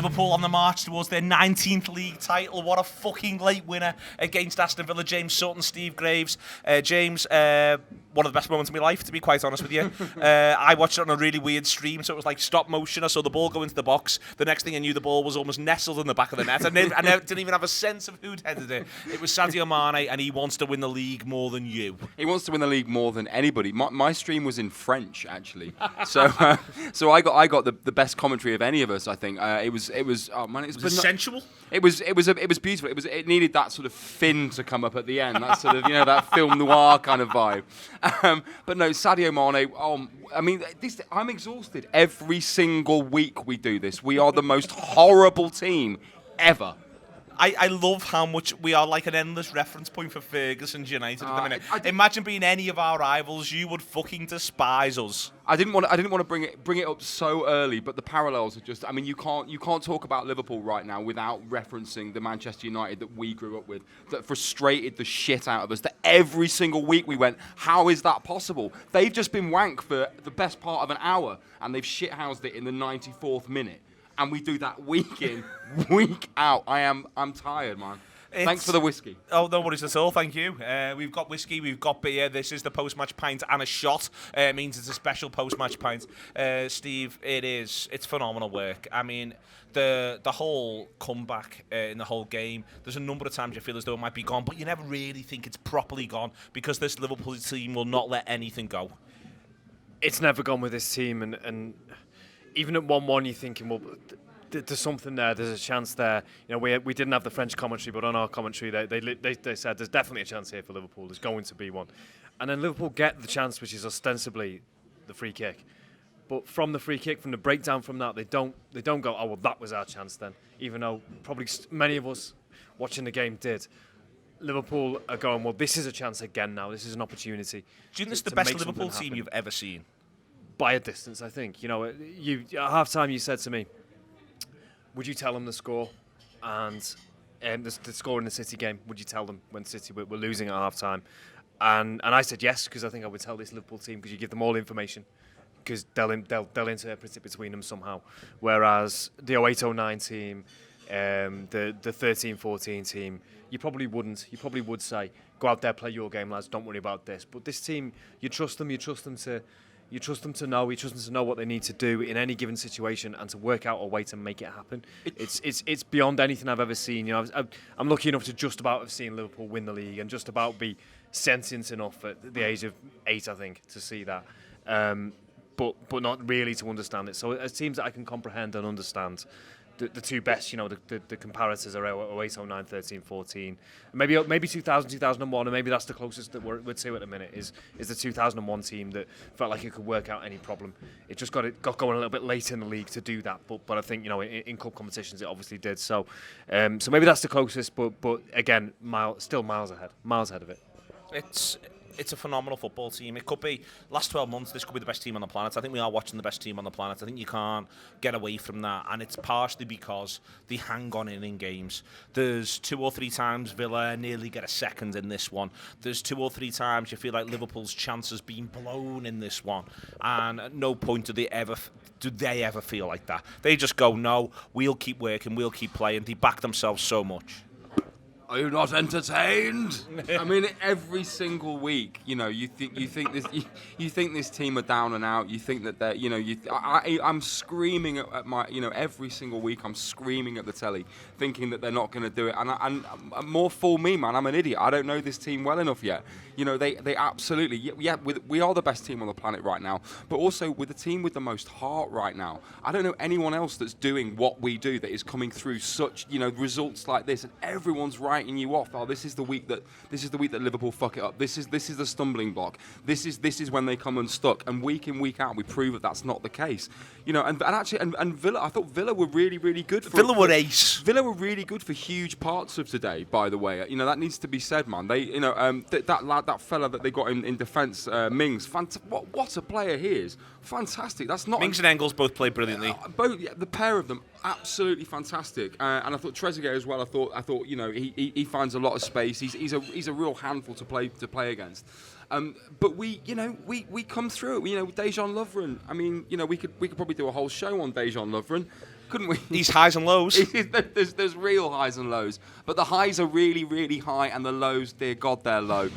Liverpool on the march towards their 19th league title. What a fucking late winner against Aston Villa. James Sutton, Steve Graves. James, one of the best moments of my life, to be quite honest with you. I watched it on a really weird stream, so it was like stop motion. I saw the ball go into the box. The next thing I knew, the ball was almost nestled in the back of the net. I didn't even have a sense of who'd headed it. It was Sadio Mane, and he wants to win the league more than you. He wants to win the league more than anybody. My stream was in French, actually. So I got the best commentary of any of us. I think it was oh man, was sensual. It was beautiful. It needed that sort of fin to come up at the end. That sort of that film noir kind of vibe. But no, Sadio Mane. I mean, I'm exhausted every single week we do this. We are the most horrible team ever. I love how much we are like an endless reference point for Ferguson's United at the minute. Imagine being any of our rivals, you would fucking despise us. I didn't want to bring it up so early, but the parallels are just. I mean, you can't talk about Liverpool right now without referencing the Manchester United that we grew up with, that frustrated the shit out of us. That every single week we went, how is that possible? They've just been wank for the best part of an hour, and they've shithoused it in the 94th minute. And we do that week in, week out. I'm tired, man. Thanks for the whiskey. Oh, no worries at all. Thank you. We've got whiskey, we've got beer. This is the post-match pint and a shot. It means it's a special post-match pint. Steve, it's phenomenal work. I mean, the whole comeback in the whole game, there's a number of times you feel as though it might be gone, but you never really think it's properly gone because this Liverpool team will not let anything go. It's never gone with this team, and even at 1-1, you're thinking, well, there's something there. There's a chance there. We didn't have the French commentary, but on our commentary, they said there's definitely a chance here for Liverpool. There's going to be one, and then Liverpool get the chance, which is ostensibly the free kick. But from the free kick, from the breakdown from that, they don't go, oh well, that was our chance then. Even though probably many of us watching the game did. Liverpool are going, well, this is a chance again now. This is an opportunity. Do you think this is the best Liverpool team you've ever seen? By a distance, I think. You at half-time you said to me, would you tell them the score and the score in the City game? Would you tell them when City were losing at half-time? And I said yes, because I think I would tell this Liverpool team because you give them all information because they'll interpret it between them somehow. Whereas the 08-09 team, the 13-14 team, you probably wouldn't. You probably would say, go out there, play your game, lads, don't worry about this. But this team, you trust them to know what they need to do in any given situation and to work out a way to make it happen. It's beyond anything I've ever seen. I'm lucky enough to just about have seen Liverpool win the league and just about be sentient enough at the age of 8, I think, to see that. But not really to understand it. So as teams that I can comprehend and understand, the two best, the comparators are 08, 09, 13, 14. Maybe 2000, 2001, and maybe that's the closest that we're to at the minute, is the 2001 team that felt like it could work out any problem. It just got going a little bit late in the league to do that, but I think, in cup competitions it obviously did. So maybe that's the closest, but again, still miles ahead of it. It's a phenomenal football team. It could be, last 12 months, this could be the best team on the planet. I think we are watching the best team on the planet. I think you can't get away from that. And it's partially because they hang on in games. There's 2 or 3 times Villa nearly get a second in this one. There's 2 or 3 times you feel like Liverpool's chance has been blown in this one. And at no point do they ever feel like that. They just go, no, we'll keep working, we'll keep playing. They back themselves so much. Are you not entertained? I mean, every single week, you think this team are down and out. You think that they're, I'm screaming at my, every single week I'm screaming at the telly, thinking that they're not going to do it. And more fool me, man. I'm an idiot. I don't know this team well enough yet. They absolutely, we are the best team on the planet right now. But also with the team with the most heart right now. I don't know anyone else that's doing what we do that is coming through such, results like this, and everyone's writing you off. Oh, this is the week that Liverpool fuck it up. This is the stumbling block. This is when they come unstuck. And week in, week out, we prove that that's not the case. And Villa. I thought Villa were really, really good. Villa were ace. Villa were really good for huge parts of today. By the way, that needs to be said, man. They, that fella that they got in defence, Mings. What a player he is. Fantastic. That's not Mings and Engels both played brilliantly. The pair of them, absolutely fantastic. And I thought Trezeguet as well. I thought he finds a lot of space. He's a real handful to play against. But we come through it. Dejan Lovren. I mean, we could probably do a whole show on Dejan Lovren. Couldn't we? These highs and lows. There's real highs and lows, but the highs are really, really high, and the lows, dear God, they're low.